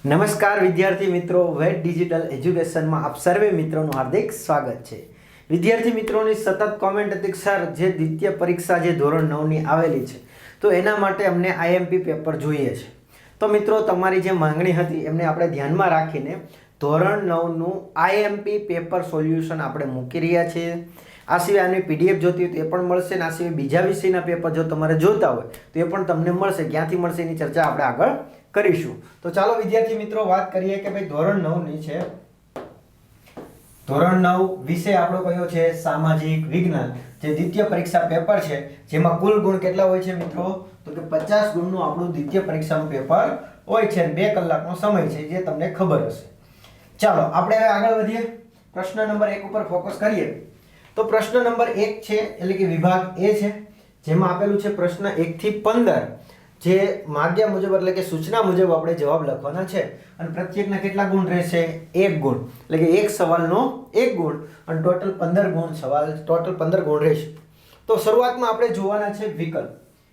નમસ્કાર વિદ્યાર્થી મિત્રો, વેટ ડિજિટલ એજ્યુકેશનમાં આપ સર્વે મિત્રોનું હાર્દિક સ્વાગત છે. વિદ્યાર્થી મિત્રોની સતત કોમેન્ટ હતી સર જે દ્વિતીય પરીક્ષા જે ધોરણ 9ની આવેલી છે તો એના માટે અમને આઈએમપી પેપર જોઈએ છે. તો મિત્રો તમારી જે માંગણી હતી એમને આપણે ધ્યાનમાં રાખીને ધોરણ 9નું આઈએમપી પેપર સોલ્યુશન આપણે મૂકી રહ્યા છીએ. આ સિવાય આની પીડીએફ જોતી હોય તો એ પણ મળશે ને આ સિવાય બીજા વિષયના પેપર જો તમારે જોતા હોય તો એ પણ તમને મળશે. ક્યાંથી મળશે એની ચર્ચા આપણે આગળ કરીશું. તો ચાલો વિદ્યાર્થી મિત્રો વાત કરીએ કે ભાઈ ધોરણ 9ની છે. ધોરણ 9 વિષય આપણો કયો છે? સામાજિક વિજ્ઞાન. જે દ્વિતીય પરીક્ષા પેપર છે જેમાં કુલ ગુણ કેટલા હોય છે મિત્રો? તો કે 50 ગુણનું આપણું દ્વિતીય પરીક્ષાનું પેપર હોય છે. 2 કલાકનો સમય છે જે તમને ખબર હશે. ચાલો આપણે હવે આગળ વધીએ. પ્રશ્ન નંબર 1 ઉપર ફોકસ કરીએ. તો પ્રશ્ન નંબર 1 છે એટલે કે વિભાગ એ છે જેમાં આપેલું છે પ્રશ્ન 1 થી 15 જે માગ્યા મુજબ એટલે કે સૂચના મુજબ આપણે જવાબ લખવાના છે અને પ્રત્યેકના કેટલા ગુણ રહેશે? 1 ગુણ. એટલે કે એક સવાલનો 1 ગુણ અને ટોટલ 15 ગુણ ટોટલ 15 ગુણ રહેશે. તો શરૂઆતમાં આપણે જોવાના છે વિકલ્પ.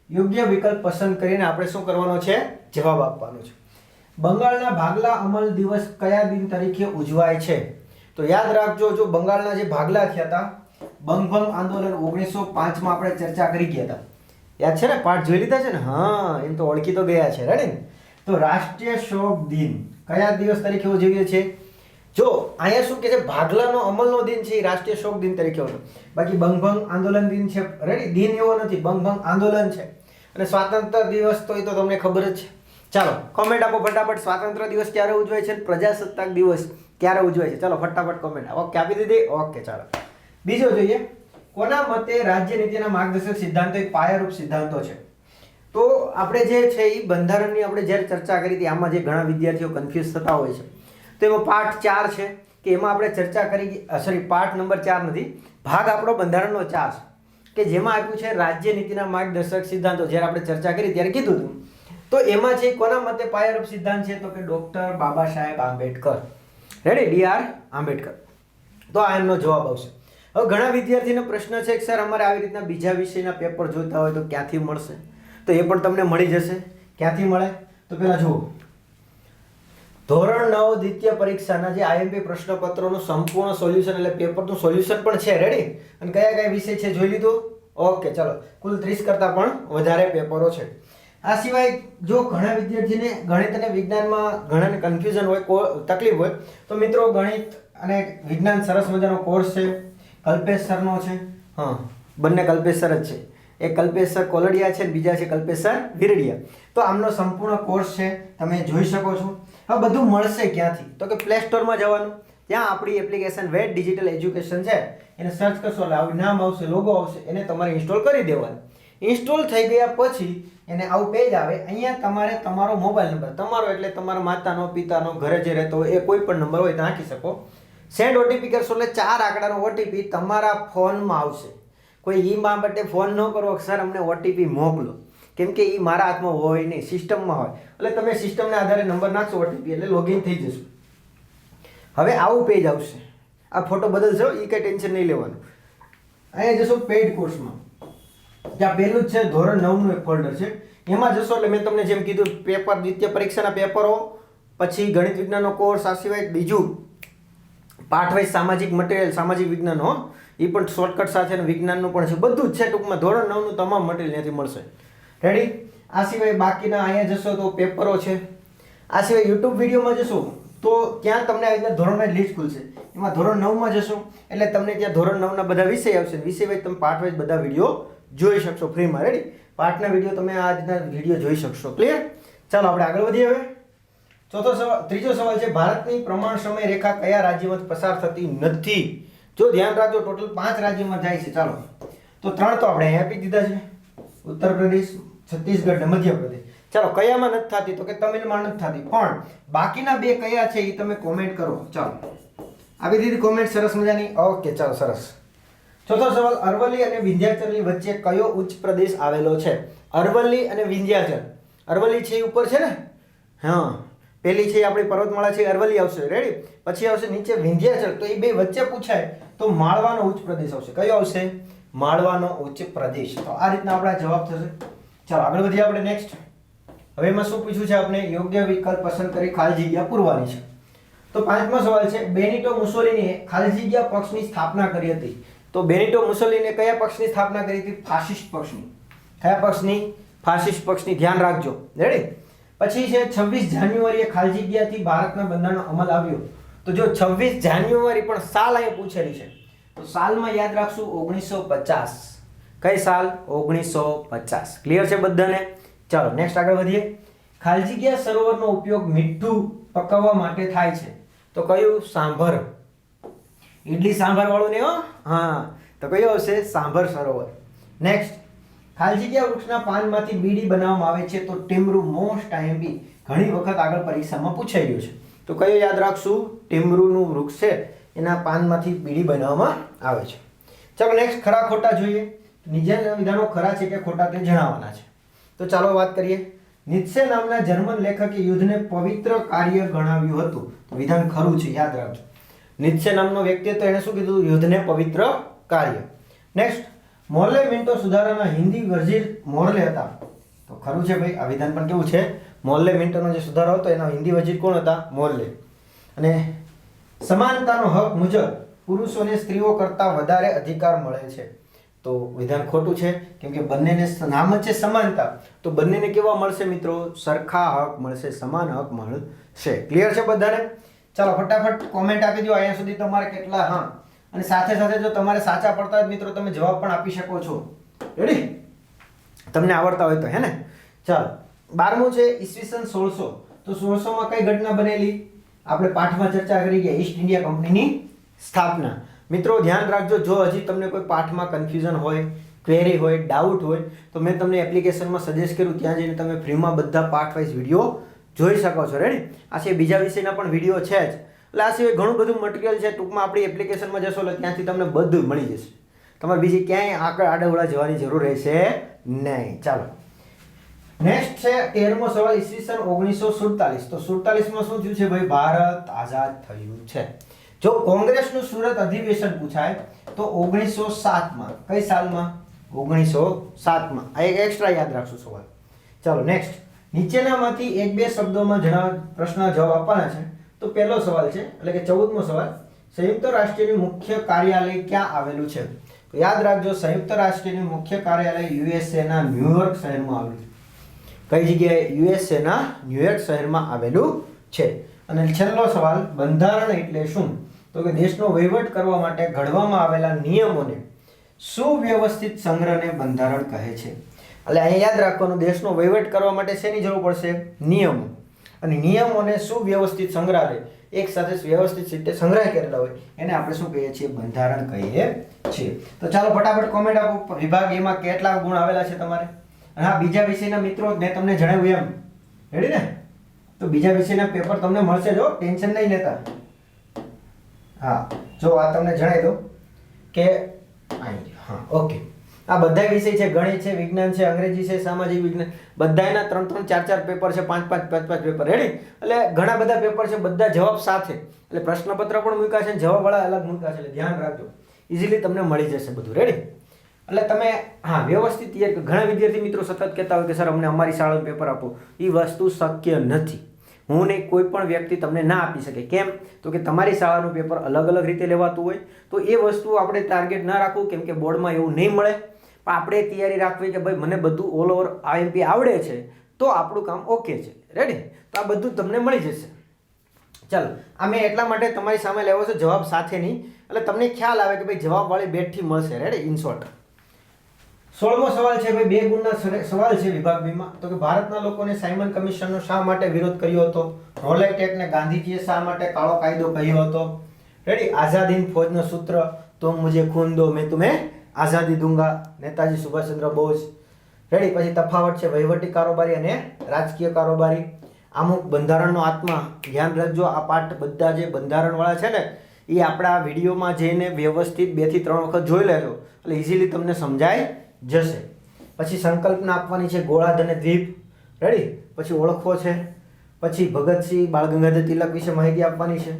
યોગ્ય વિકલ્પ પસંદ કરીને આપણે શું કરવાનો છે? જવાબ આપવાનો છે. બંગાળના ભાગલા અમલ દિવસ કયા દિન તરીકે ઉજવાય છે? તો યાદ રાખજો, જો બંગાળના જે ભાગલા થયા હતા બંગભંગ આંદોલન 1905 માં આપણે ચર્ચા કરી ગયા હતા. યાદ છે ને? પાઠ જોઈ લીધા છે ને? હા, એમ તો ઓળખી તો ગયા છે. રેડી? તો રાષ્ટ્રીય શોક દિન કયા દિવસ તરીકે ઉજવીએ છીએ? જો અહીંયા શું કહે છે? ભાગલાનો અમલનો દિન છે એ રાષ્ટ્રીય શોક દિન તરીકે ઉજવે. બાકી બંગભંગ આંદોલન દિન છે. રેડી? દિન એવો નથી, બંગભંગ આંદોલન છે. અને સ્વાતંત્ર્ય દિવસ તો એ તો તમને ખબર જ છે. ચાલો કોમેન્ટ આપો ફટાફટ. સ્વાતંત્ર્ય દિવસ ક્યારે ઉજવાય છે? પ્રજાસત્તાક દિવસ ક્યારે ઉજવાય છે? ચાલો ફટાફટ કોમેન્ટ. ઓકે, આપી દીધી. ઓકે, ચાલો બીજો જોઈએ. કોના મતે રાજ્ય નીતિના માર્ગદર્શક સિદ્ધાંતો એક પાયારૂપ સિદ્ધાંતો છે? તો આપણે જે છે એ બંધારણની આપણે જ્યારે ચર્ચા કરી હતી આમાં જે ઘણા વિદ્યાર્થીઓ કન્ફ્યુઝ થતા હોય છે તો એમાં પાઠ 4 છે કે એમાં આપણે ચર્ચા કરી પાઠ નંબર 4 નથી, ભાગ આપણો બંધારણનો 4 છે કે જેમાં આપ્યું છે રાજ્ય નીતિના માર્ગદર્શક સિદ્ધાંતો. જ્યારે આપણે ચર્ચા કરી ત્યારે કીધું હતું. તો એમાં છે કોના મતે પાયારૂપ સિદ્ધાંત છે? તો કે ડોક્ટર બાબા સાહેબ આંબેડકર. રેડી? ડી.આર. આંબેડકર. તો આ એમનો જવાબ આવશે. હવે ઘણા વિદ્યાર્થીનો પ્રશ્ન છે કે સર અમારે આવી રીતના બીજા વિષયના પેપર જોઈતા હોય તો ક્યાંથી મળશે? તો એ પણ તમને મળી જશે. ક્યાંથી મળે? તો પહેલા જુઓ, ધોરણ 9 દ્વિતીય પરીક્ષાના જે આઈએમપી પ્રશ્નપત્રોનું સંપૂર્ણ સોલ્યુશન એટલે પેપરનું સોલ્યુશન પણ છે. રેડી? અને કયા કયા વિષય છે જોઈ લીધું? ઓકે, ચાલો કુલ 30 કરતાં પણ વધારે પેપરો છે. આ સિવાય જો ઘણા વિદ્યાર્થીને ગણિત અને વિજ્ઞાનમાં ઘણાને કન્ફ્યુઝન હોય, તકલીફ હોય તો મિત્રો ગણિત અને વિજ્ઞાન સરસ મજાનો કોર્સ છે. કલ્પેશ સરનો છે. હા, બંને કલ્પેશ સર જ છે. એક કલ્પેશ સર કોલડિયા છે, બીજા છે કલ્પેશ સર વિરડિયા. તો આમનો સંપૂર્ણ કોર્સ છે, તમે જોઈ શકો છો. હવે બધું મળશે ક્યાંથી? તો કે પ્લે સ્ટોરમાં જવાનું, ત્યાં આપણી એપ્લિકેશન વેટ ડિજિટલ એજ્યુકેશન છે એને સર્ચ કરશો એટલે આવું નામ આવશે, લોગો આવશે, એને તમારે ઇન્સ્ટોલ કરી દેવાનું. ઇન્સ્ટોલ થઈ ગયા પછી એને આવું પેજ આવે. અહીંયા તમારે તમારો મોબાઈલ નંબર, તમારો એટલે તમારા માતાનો, પિતાનો, ઘરે જે રહેતો હોય એ કોઈ પણ નંબર હોય તો નાખી શકો. સેન્ડ ઓટીપી કરશો એટલે 4 આંકડાનો ઓટીપી તમારા ફોનમાં આવશે. કોઈ ઈ માટે ફોન ન કરો સર અમને ઓટીપી મોકલો, કેમ કે એ મારા હાથમાં હોય નહીં, સિસ્ટમમાં હોય. એટલે તમે સિસ્ટમના આધારે નંબર નાખશો ઓટીપી એટલે લોગિન થઈ જશે. હવે આવું પેજ આવશે. આ ફોટો બદલશો એ કંઈ ટેન્શન નહીં લેવાનું. અહીંયા જશો પેઇડ કોર્સમાં, ત્યાં પહેલું જ છે ધોરણ 9નું એક ફોલ્ડર છે. એમાં જશો એટલે મેં તમને જેમ કીધું પેપર દ્વિતીય પરીક્ષાના પેપરો, પછી ગણિત વિજ્ઞાનનો કોર્સ, આ સિવાય બીજું પાઠ વાઇઝ સામાજિક મટીરિયલ, સામાજિક વિજ્ઞાનનો એ પણ શોર્ટકટ સાથે વિજ્ઞાનનું પણ છે. બધું જ છે ટૂંકમાં. ધોરણ 9નું તમામ મટીરિયલ ત્યાંથી મળશે. રેડી? આ સિવાય બાકીના અહીંયા જશો તો પેપરો છે. આ સિવાય યુટ્યુબ વિડીયોમાં જશો તો ત્યાં તમને આવી રીતના ધોરણ વાઇઝ લિસ્ટ ખુલશે. એમાં ધોરણ 9માં જશો એટલે તમને ત્યાં ધોરણ 9ના બધા વિષય આવશે. વિષય વાઇઝ તમે પાઠ વાઇઝ બધા વિડીયો જોઈ શકશો ફ્રીમાં. રેડી? પાઠના વિડીયો તમે આ રીતના વિડીયો જોઈ શકશો. ક્લિયર? ચાલો આપણે આગળ વધીએ. હવે ત્રીજો સવાલ છે ભારતની પ્રમાણ સમય રેખા કયા રાજ્યમાં પસાર થતી નથી? જો ધ્યાન રાખજો ટોટલ 5 રાજ્યમાં જાય છે. ચાલો તો 3 તો આપણે અહીંયા આપી દીધા છે, ઉત્તર પ્રદેશ, છત્તીસગઢ ને મધ્યપ્રદેશ. ચાલો કયામાં નથી થતી? તો કે તમિલમાં નથી થતી. પણ બાકીના 2 કયા છે એ તમે કોમેન્ટ કરો. ચાલો આપી દીધી કોમેન્ટ સરસ મજાની. ઓકે, ચાલો સરસ. ચોથો સવાલ, અરવલ્લી અને વિંધ્યાચલની વચ્ચે કયો ઉચ્ચ પ્રદેશ આવેલો છે? અરવલ્લી અને વિંધ્યાચલ. અરવલ્લી છે એ ઉપર છે ને? હા, પહેલી છે આપણી પર્વતમાળા છે અરવલ્લી આવશે. રેડી? પછી આવશે નીચે વિંધ્યાચલ. તો એ બે વચ્ચે પૂછાય તો માળવાનો ઉચ્ચ પ્રદેશ આવશે. કયો આવશે? માળવાનો ઉચ્ચ પ્રદેશ. તો આ રીતના આપણા જવાબ થશે. ચાલો આગળ વધીએ આપણે નેક્સ્ટ. હવે એમાં શું પૂછ્યું છે આપણે? યોગ્ય વિકલ્પ પસંદ કરી ખાલી જગ્યા પૂરવાની છે. તો પાંચમો સવાલ છે, બેનિટો મુસોલિનીએ ખાલી જગ્યા પક્ષની સ્થાપના કરી હતી. તો બેનિટો મુસોલિનીએ કયા પક્ષની સ્થાપના કરી હતી? ફાસિસ્ટ પક્ષની. કયા પક્ષની? ફાસિસ્ટ પક્ષની. ધ્યાન રાખજો. રેડી? પછી છે 26 જાન્યુઆરીએ ખાલી જગ્યાથી ભારતના બંધારણનો અમલ આવ્યો. તો જો 26 જાન્યુઆરી પણ સાલ અહીંયા પૂછેલી છે, તો સાલમાં યાદ રાખશું 1950. કઈ સાલ? 1950. ક્લિયર છે બધાને? ચાલો નેક્સ્ટ આગળ વધીએ. ખાલી જગ્યા સરોવરનો ઉપયોગ મીઠું પકવવા માટે થાય છે. તો કયું? સાંભર. ઇડલી સાંભર વાળું ને હો. હા, તો કયું આવશે? સાંભર સરોવર. નેક્સ્ટ, ખાલી જગ્યા વૃક્ષના પાનમાંથી બીડી બનાવવામાં આવે છે. તો ટીમરૂ. મોસ્ટ આઈએમપી ઘણી વખત આગળ પરીક્ષામાં પૂછાઈ ગયું છે. તો કયું યાદ રાખશું? ટીમરૂનું વૃક્ષ છે, એના પાનમાંથી બીડી બનાવવામાં આવે છે. ચાલો નેક્સ્ટ, ખરા ખોટા જોઈએ. નીચેના વિધાનો ખરા છે કે ખોટા તે જણાવવાના છે. તો ચાલો વાત કરીએ. નીત્સે નામના જર્મન લેખકે યુદ્ધને પવિત્ર કાર્ય ગણાવ્યું હતું. તો વિધાન ખરું છે, યાદ રાખજો. નીત્સે નામનો વ્યક્તિ હતો, એણે શું કીધું? યુદ્ધને પવિત્ર કાર્ય. નેક્સ્ટ, મોર્લે મિન્ટો સુધારાના હિન્દી વજીર મોર્લે હતા. તો ખરું છે ભાઈ, આ વિધાન પણ કેવું છે? મોર્લે મિન્ટોનો જે સુધારો હતો એના હિન્દી વજીર કોણ હતા? મોર્લે. અને સમાનતાનો હક મુજબ પુરુષોને સ્ત્રીઓ કરતાં વધારે અધિકાર મળે છે. તો વિધાન ખોટું છે, કેમ કે બંનેને નામ જ છે સમાનતા. તો બંનેને કેવા મળશે મિત્રો? સરખા હક મળશે, સમાન હક મળશે. ક્લિયર છે બધાને? ચાલો ફટાફટ કોમેન્ટ આપી દો અહીંયા સુધી તમારે કેટલા હા, અને સાથે સાથે જો તમારે સાચા પડતા હોય મિત્રો તમે જવાબ પણ આપી શકો છો. રેડી? તમને આવડતા હોય તો, હે ને? ચાલો 12મું છે ઈસવીસન 1600. તો 1600 માં કઈ ઘટના બનેલી? આપણે પાઠમાં ચર્ચા કરી ગયા, ઈસ્ટ ઇન્ડિયા કંપનીની સ્થાપના. મિત્રો ધ્યાન રાખજો, જો હજી તમને કોઈ પાઠમાં કન્ફ્યુઝન હોય, ક્વેરી હોય, ડાઉટ હોય, તો મેં તમને એપ્લિકેશનમાં સજેસ્ટ કર્યું, ત્યાં જઈને તમે ફ્રીમાં બધા પાર્ટ વાઇઝ વિડીયો જોઈ શકો છો. રેડી? આ છે બીજા વિષયના પણ વિડીયો છે જ. એટલે આ સિવાય ઘણું બધું મટીરિયલ છે. ટૂંકમાં આપણી એપ્લિકેશનમાં જશો એટલે ત્યાંથી તમને બધું મળી જશે. તમારે બીજી ક્યાંય આગળ આડેવડા જવાની જરૂર રહેશે નહીં. ચાલો નેક્સ્ટ છે 13મો સવાલ, ઈસવીસન 1947. તો 47માં શું થયું છે ભાઈ? ભારત આઝાદ થયું છે. જો કોંગ્રેસનું સુરત અધિવેશન પૂછાય તો 1907માં. કઈ સાલમાં? 1907માં. આ એક એક્સ્ટ્રા યાદ રાખશું સવાલ. ચાલો નેક્સ્ટ, નીચેનામાંથી એક બે શબ્દોમાં પ્રશ્નના જવાબ આપવાના છે. તો પહેલો સવાલ છે, એટલે કે 14મો સવાલ, સંયુક્ત રાષ્ટ્રનું મુખ્ય કાર્યાલય ક્યાં આવેલું છે? તો યાદ રાખજો, સંયુક્ત રાષ્ટ્રનું મુખ્ય કાર્યાલય યુએસએ ના ન્યુયોર્ક શહેરમાં આવેલું છે. કઈ જગ્યાએ? યુએસએ ના ન્યુયોર્ક શહેરમાં આવેલું છે. અને છેલ્લો સવાલ, બંધારણ એટલે શું? તો કે દેશનો વહીવટ કરવા માટે ઘડવામાં આવેલા નિયમોને સુવ્યવસ્થિત સંગ્રહને બંધારણ કહે છે. એટલે અહીંયા યાદ રાખવાનું, દેશનો વહીવટ કરવા માટે શેની જરૂર પડશે? નિયમો. અને નિયમોને સુવ્યવસ્થિત સંગ્રહ, એક સાથે વ્યવસ્થિત રીતે સંગ્રહ કરેલા હોય એને આપણે શું કહીએ છીએ? બંધારણ કહીએ છીએ. તો ચાલો ફટાફટ કોમેન્ટ આપો, વિભાગ એમાં કેટલા ગુણ આવેલા છે તમારે. અને હા, બીજા વિષયના મિત્રો મેં તમને જણાવ્યું એમ, રેડી ને? તો બીજા વિષયના પેપર તમને મળશે, જો ટેન્શન નહીં લેતા. હા, જો આ તમને જણાવી દો કે હા ઓકે, આ બધા વિષય છે, ગણિત છે, વિજ્ઞાન છે, અંગ્રેજી છે, સામાજિક વિજ્ઞાન, બધાના 3 4 પેપર છે, 5 પેપર. રેડી? એટલે ઘણા બધા પેપર છે, બધા જવાબ સાથે. એટલે પ્રશ્નપત્ર પણ મૂક્યા છે, જવાબ વાળા અલગ મૂક્યા છે. એટલે ધ્યાન રાખજો, ઇઝીલી તમને મળી જશે બધું. રેડી? એટલે તમે હા વ્યવસ્થિત તૈયાર. ઘણા વિદ્યાર્થી મિત્રો સતત કહેતા હોય કે સર અમને અમારી શાળાનું પેપર આપો. એ વસ્તુ શક્ય નથી. હું ને કોઈ પણ વ્યક્તિ તમને ના આપી શકે. કેમ? તો કે તમારી શાળાનું પેપર અલગ અલગ રીતે લેવાતું હોય. તો એ વસ્તુ આપણે ટાર્ગેટ ના રાખવું, કેમ કે બોર્ડમાં એવું નહીં મળે. પણ આપણે તૈયારી રાખવી કે ભાઈ મને બધું ઓલ ઓવર આઈએમપી આવડે છે તો આપણું કામ ઓકે છે. રેડી? તો આ બધું તમને મળી જશે. ચાલો, આ મેં એટલા માટે તમારી સામે લેવો છે જવાબ સાથે નહીં, એટલે તમને ખ્યાલ આવે કે ભાઈ જવાબવાળી બેઠથી મળશે. રેડી? ઇન શોર્ટ 16મો સવાલ છે ભાઈ, 2 ગુણના સવાલ છે વિભાગ બીમાં. તો કે ભારતના લોકોને સાયમન કમિશનનો શા માટે વિરોધ કર્યો હતો? રોલેટ એક્ટને ગાંધીજીએ શા માટે કાળો કાયદો કહ્યો હતો? રેડી? આઝાદ હિંદ ફૌજનું સૂત્ર, તુમ મુझे खून दो मैं तुम्हें આઝાદી દૂંગા, નેતાજી સુભાષચંદ્ર બોઝ. રેડી? પછી તફાવત છે વહીવટી કારોબારી અને રાજકીય કારોબારી. અમુક બંધારણનો આત્મા. ધ્યાન રાખજો, આ પાઠ બધા જે બંધારણવાળા છે ને એ આપણા વિડીયોમાં જઈને વ્યવસ્થિત 2 થી 3 વખત જોઈ લેજો, એટલે ઇઝીલી તમને સમજાય જશે. પછી સંકલ્પના આપવાની છે, ગોળાર્ધ અને દ્વીપ. રેડી? પછી ઓળખવો છે. પછી ભગતસિંહ, બાળ ગંગાધર તિલક વિશે માહિતી આપવાની છે.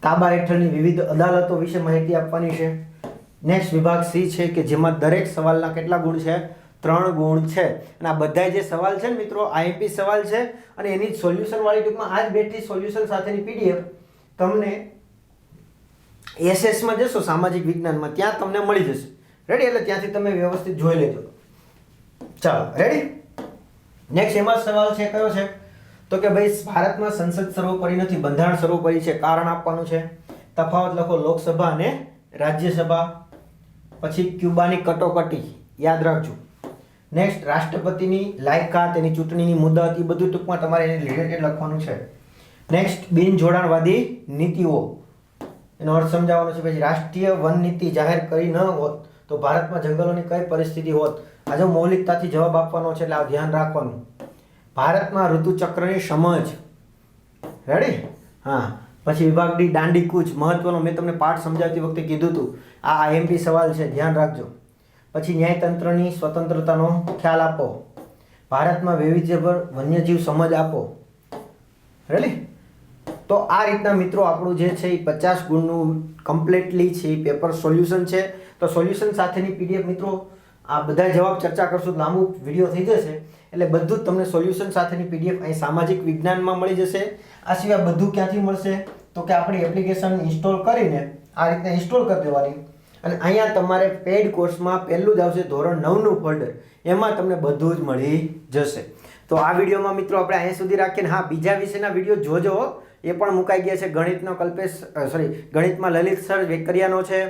તાબા હેઠળની વિવિધ અદાલતો વિશે માહિતી આપવાની છે. નેક્સ્ટ વિભાગ સી છે કે જેમાં દરેક સવાલના કેટલા ગુણ છે? 3 ગુણ છે. અને આ બધા જે સવાલ છે ને મિત્રો આઈએમપી સવાલ છે અને એની સોલ્યુશન વાળી ટૂંકમાં આ જ બેટરી સોલ્યુશન સાથેની પીડીએફ તમને એસએસ માં જશો સામાજિક વિજ્ઞાનમાં ત્યાં તમને મળી જશે. રેડી? એટલે ત્યાંથી તમે વ્યવસ્થિત જોઈ લેજો. ચાલો રેડી. નેક્સ્ટ એમાં સવાલ છે કયો છે તો કે ભાઈ ભારતમાં સંસદ સર્વોપરી નથી, બંધારણ સર્વોપરી છે. કારણ આપવાનું છે. તફાવત લખો લોકસભા અને રાજ્યસભા. પછી ક્યુબાની કટોકટી યાદ રાખજો. નેક્સ્ટ રાષ્ટ્રપતિની લાયકાત, એની ચૂંટણીની મુદત, એ બધું ટૂંકમાં તમારે એને રિલેટેડ લખવાનું છે. નેક્સ્ટ બિન જોડાણવાદી નીતિઓ, એનો અર્થ સમજાવવાનો છે. પછી રાષ્ટ્રીય વન નીતિ જાહેર કરી ન હોત તો ભારતમાં જંગલોની કઈ પરિસ્થિતિ હોત. આજે મૌલિકતાથી જવાબ આપવાનો છે એટલે આ ધ્યાન રાખવાનું. ભારતમાં ઋતુચક્રની સમજ. રેડી? હા. પછી વિભાગ ડી દાંડીકૂચ મહત્વનો, મેં તમને પાઠ સમજાવતી વખતે કીધું હતું. આ આઈએમપી સવાલ છે, ધ્યાન રાખજો. પછી ન્યાયતંત્રની સ્વતંત્રતાનો ખ્યાલ આપો. ભારતમાં વૈવિધ્યસભર વન્યજીવ સમજ આપો. રેડી? તો આ રીતના મિત્રો આપણું જે છે એ 50 ગુણનું કમ્પ્લીટલી છે એ પેપર સોલ્યુશન છે. તો સોલ્યુશન સાથેની પીડીએફ મિત્રો આ બધા જવાબ ચર્ચા કરશું તો લાંબુ વિડીયો થઈ જશે. એટલે બધું જ તમને સોલ્યુશન સાથેની પીડીએફ અહીં સામાજિક વિજ્ઞાનમાં મળી જશે. આ સિવાય બધું ક્યાંથી મળશે તો કે આપણી એપ્લિકેશન ઇન્સ્ટોલ કરીને આ રીતના ઇન્સ્ટોલ કરી દેવાની. અને અહીંયા તમારે પેઇડ કોર્સમાં પહેલું જ આવશે ધોરણ 9નું ફોલ્ડર, એમાં તમને બધું જ મળી જશે. તો આ વિડીયોમાં મિત્રો આપણે અહીંયા સુધી રાખીએ. હા, બીજા વિષયના વિડીયો જોજો, એ પણ મુકાઈ ગયા છે. ગણિતનો ગણિતમાં લલિત સર વેકરિયાનો છે,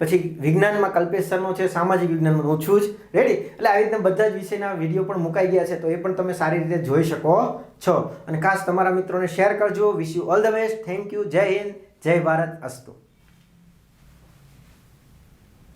પછી વિજ્ઞાનમાં કલ્પેશ સરનો છે, સામાજિક વિજ્ઞાનમાં હું છું જ. રેડી? એટલે આવી રીતના બધા જ વિષયના વિડીયો પણ મુકાઈ ગયા છે, તો એ પણ તમે સારી રીતે જોઈ શકો છો. અને ખાસ તમારા મિત્રોને શેર કરજો. Wish you all the best. Thank you. જય હિન્દ, જય ભારત. અસ્તુ.